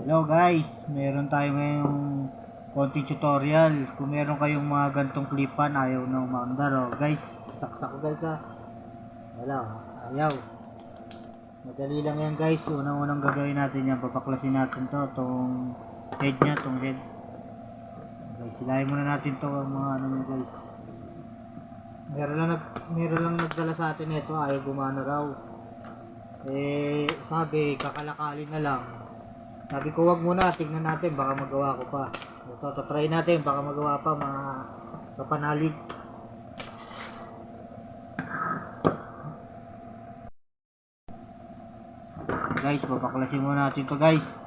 Hello guys, meron tayo ngayong konting tutorial. Kung meron kayong mga gantong klipan, ayaw na umaandar. Oh. Guys, saksak ko guys ha. Wala, ayaw. Madali lang yan guys. Unang-unang gagawin natin yan. Papaklasin natin to, tong head nya, tong head. Guys, silahin muna natin to mga ano nyo guys. Meron lang nagdala sa atin ito, ayaw gumana raw. Sabi, kakalakalin na lang. Sabi ko wag muna, tignan natin baka magawa ko pa. Ito, try natin baka magawa pa mga kapanalig. Guys, papaklasin muna natin to guys.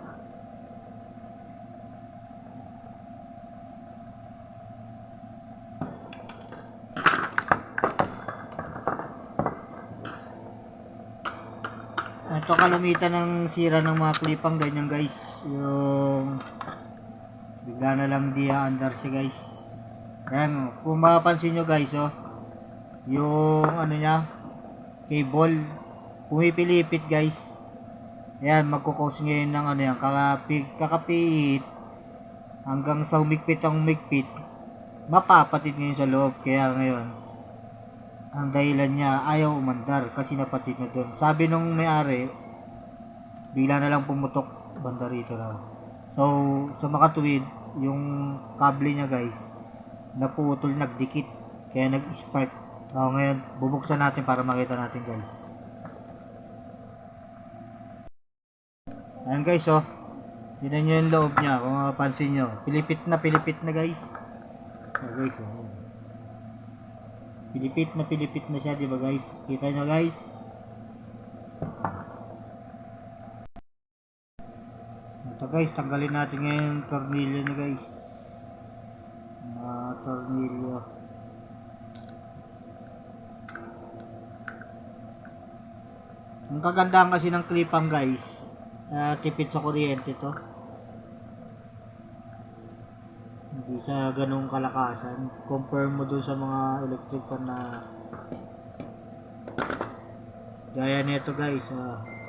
Ito kalamitan ng sira ng mga klipang ganyan guys. Yung bigla na lang di aandar siya guys. Ayan, kung mapapansin nyo guys oh, yung ano nya, cable, pumipilipit guys. Ayan, magkukos ngayon ng ano yan, kakapit hanggang sa umigpit ang umigpit, mapapatid ngayon sa loob. Kaya ngayon, ang dahilan niya ayaw umandar kasi napatid na doon. Sabi nung may-ari, bigla na lang pumutok banda rito raw. So, sa makatuwid, yung kable niya guys, naputol, nagdikit, kaya nag-spark. So, ngayon, bubuksan natin para makita natin guys. Ayan guys, oh. Tignan nyo yung loob niya, kung mapapansin nyo. Pilipit na guys. Oh guys, oh. Pilipit na siya, di ba guys? Kita nyo guys? Ito guys, tanggalin natin ngayon yung tornilyo niya guys. Tornilyo. Ang kagandahan kasi ng klipang guys, tipid sa kuryente to. Hindi sa ganung kalakasan. Compare mo dun sa mga electric fan na gaya nito guys.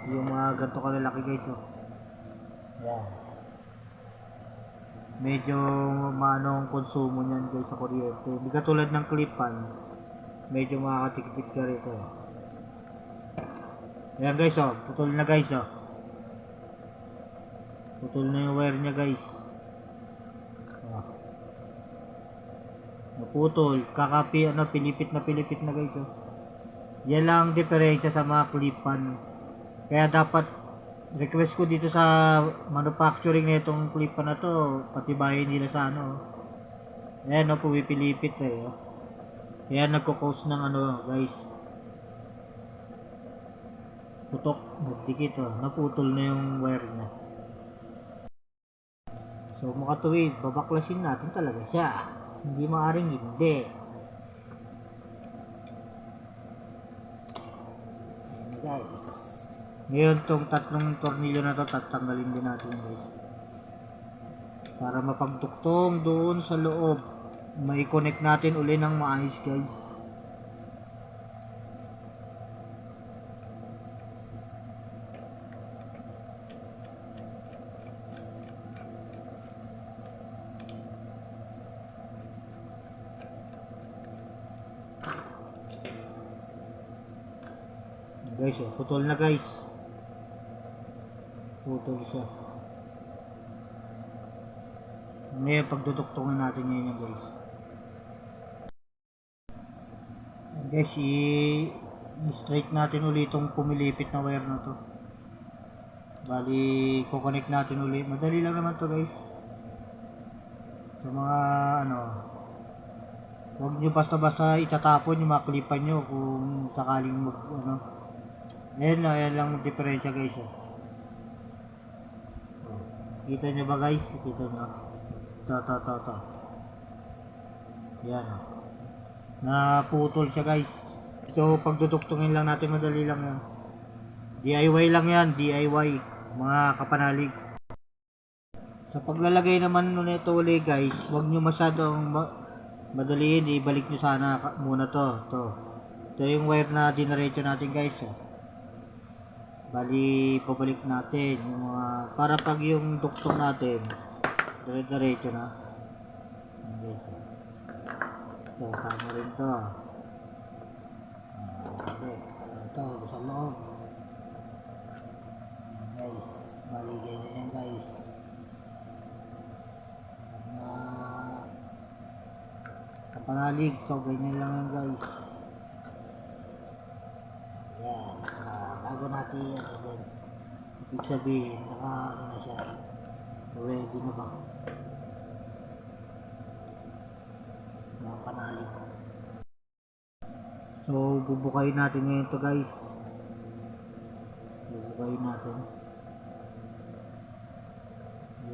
Yung mga ganito kalalaki guys. Yan. Medyo maano ang konsumo niyan guys sa kuryente. Hindi katulad ng clip fan. Medyo makakatikipid ka rito. Ayan guys putol na guys putol na yung wire niya guys. Naputol, pilipit na guys Yan lang ang diferensya sa mga clip fan. Kaya dapat request ko dito sa manufacturing na itong clip fan na to, patibayin nila sa ano. Ayan pumipilipit Kaya nagko-cause ng ano guys, putok, nagdikit naputol na yung wire niya. So makatuwid, babaklasin natin talaga siya. Hindi maaring hindi. Ayan guys. Ngayon tong tatlong tornilyo na to tatanggalin din natin guys. Para mapagtuktong doon sa loob. May connect natin uli ng maayos guys. Guys putol na guys. Putol siya. Ngayon pagduduktungan natin ngayon guys. Guys i-straight natin ulit itong pumilipit na wire na to. Bali kukonect natin ulit. Madali lang naman to guys. Sa mga huwag nyo basta-basta itatapon yung mga klipan nyo kung sakaling ayan lang diferensya guys Kita nyo ba guys? Kita nyo to yan naputol siya guys. So pagduduktungin lang natin, madali lang yan. DIY lang yan, DIY mga kapanalig. Sa paglalagay naman nito ulit guys, huwag nyo masyadong madaliin, ibalik nyo sana muna to. Ito yung wire na dinaretso natin guys Bali, pabalik natin yung mga, para pag yung duktong natin, dire-diretso na. Ayan guys. Ito, kasama rin to. Okay. Ito, sa loob. Ayan guys. Bali, ganyan yan guys. Kapanalig, so ganyan lang yan guys. Ayan. Bago natin ano din. Ibig sabihin, ano na siya. Ready na ba? Mga panalig. So, bubukayin natin ngayon to guys. Bubukayin natin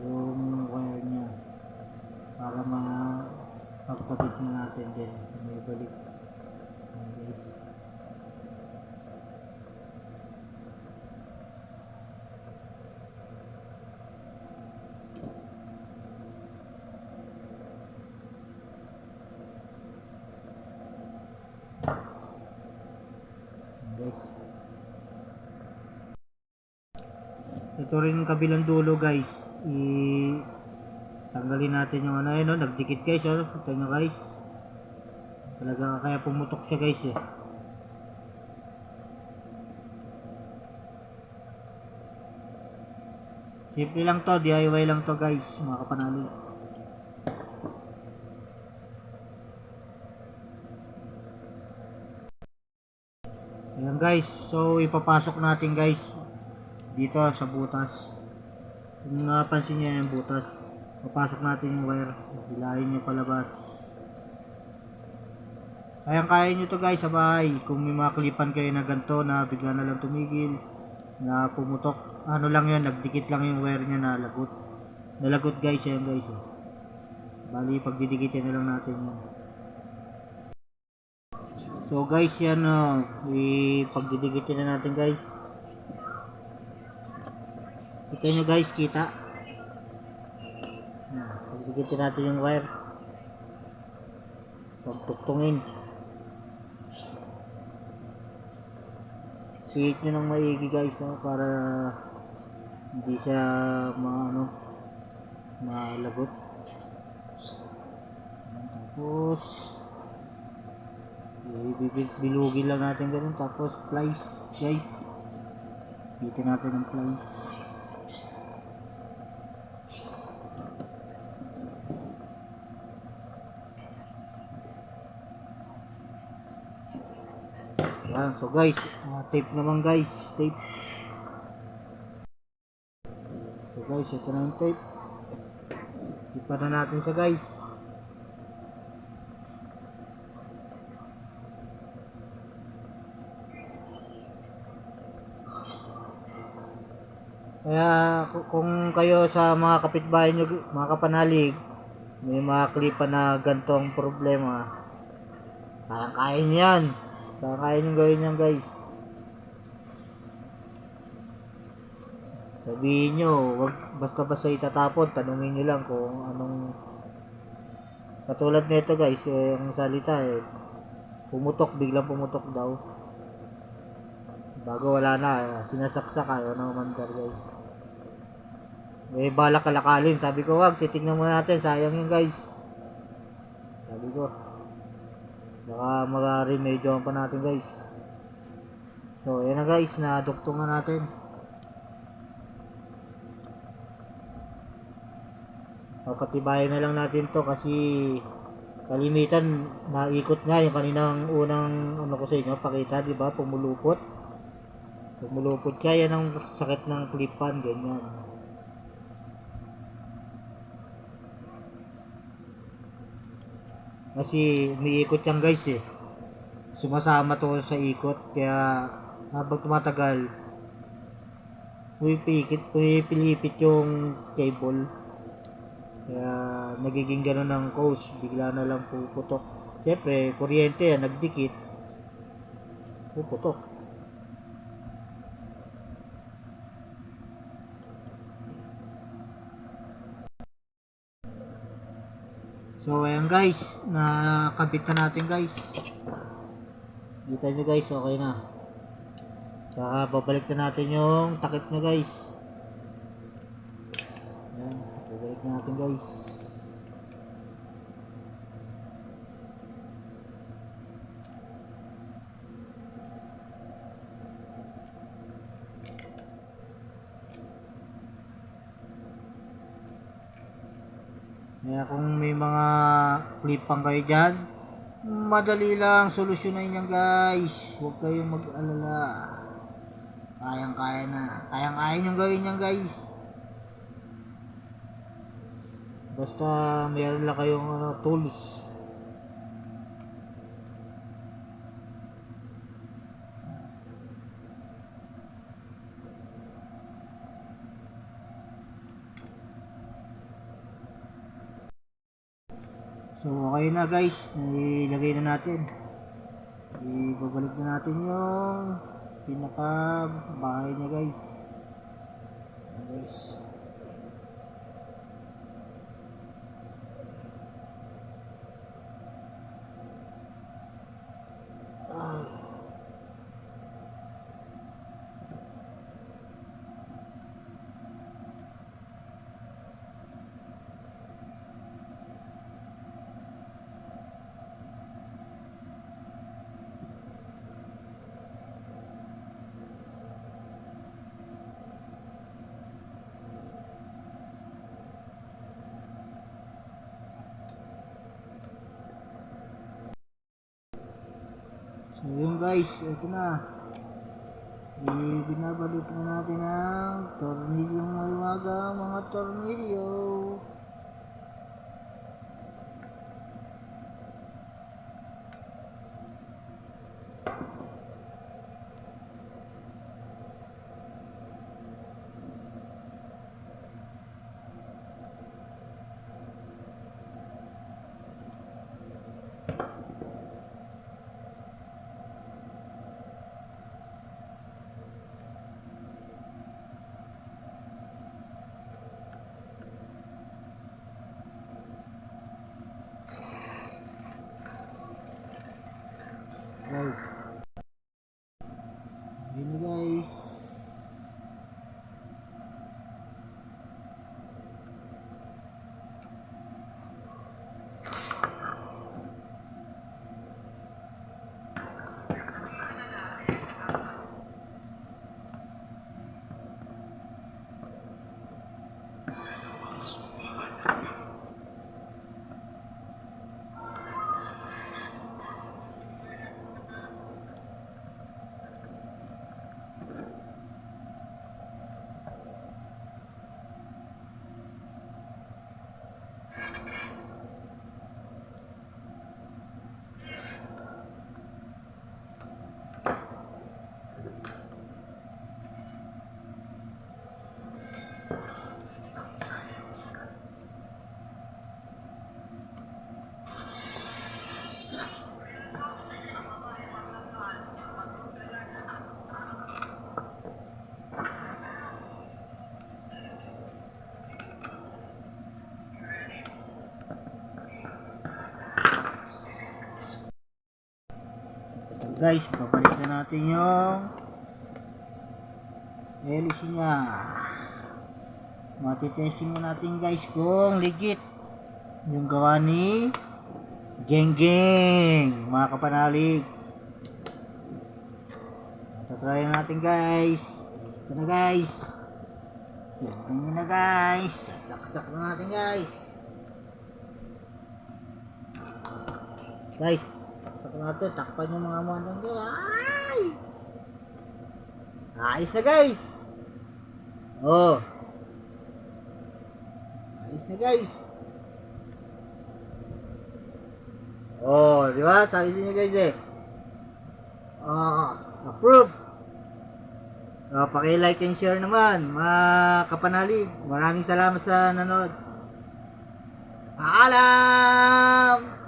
yung wire niya para mapagkabit na natin din. May balik. Ayan guys. Guys. Ito rin yung kabilang dulo guys. Tanggalin natin yung ano yun, no? Nagdikit guys, oh. Ito nyo guys. Talaga kaya pumutok siya guys eh. Simple lang to, DIY lang to guys, mga kapanalig. Ayan guys, so ipapasok natin guys dito sa butas. Kung napansin niya yung butas, papasok natin yung wire, hilahin niyo palabas. Kaya nyo to guys sa bahay. Kung may mga klipan kayo na ganito na bigla na lang tumigil, na pumutok, ano lang yan, nagdikit lang yung wire niya na lagot. Nalagot guys, yan guys. Bali, pagdidikitin na lang natin yan. So guys, yan pagdidikitin na natin guys. Kita nyo guys, kita. Pagdikitin natin yung wire. Pagtuktungin. Pihit nyo ng maigi guys, para hindi siya malagot. Tapos bilugin lang natin ganun, tapos plies guys, bitin natin ng plies. Yan, so guys, tape naman guys, tape. So guys, ito na yung tape. Ipa na natin siya guys. Kaya kung kayo sa mga kapitbahay nyo, mga kapanalig, may mga klipa na gantong problema, kaya nyo yan. Kaya nyo gawin yan guys. Sabihin nyo, wag basta-basta itatapon, tanungin nyo lang kung anong, katulad nito guys, ang salita pumutok, biglang pumutok daw. Bago wala na, sinasaksak ayaw na umandar guys. May balak kalakalin, sabi ko wag, titignan muna natin, sayang yun guys. Sabi ko, baka mag-remedyoan pa natin guys. So yan na guys, naduktungan natin. Papatibayan na lang natin to kasi kalimitan naikot nga yung kaninang unang ko sa inyo, pakita, di ba, pumulupot kaya ng sakit ng klipan, ganyan. Kasi umiikot yan guys sumasama to sa ikot, kaya habang tumatagal pumipilipit yung cable, kaya nagiging gano'n ng cause, bigla na lang puputok. Siyempre kuryente yan, nagdikit, puputok. So ayan guys, nakabit na natin guys. Kita nyo guys, okay na. Saka babalik na natin yung takip niya guys. Yan, babalik na natin guys. Kaya kung may mga klipang kayo dyan, madali lang solusyonan yan guys. Huwag kayong mag-alala. Kayang-kaya na. Kayang-kaya nyo gawin yan guys. Basta mayroon lang kayong tools. So okay na guys, ilagay na natin. Ibabalik na natin yung pinaka bahay niya guys. Guys. So yun guys, ito na. Binabalik na natin ang tornilyong maliwaga, mga tornilyo. Guys, yun na guys. Guys, babalik na natin yung hélice nya. Matitesting na natin guys kung legit yung gawa ni Geng Geng, mga kapanalig. Tatry natin guys. Ito na guys. Tignan nyo na guys. Sasaksak na natin guys. Guys, takpan natin. Takpan yung mga mandang ko. Ay! Ayos na guys. Oh. Ayos na guys. Oh, di ba? Sabi sa inyo guys eh. Approve. Paki-like and share naman, mga kapanalig. Maraming salamat sa nanood. Paalam!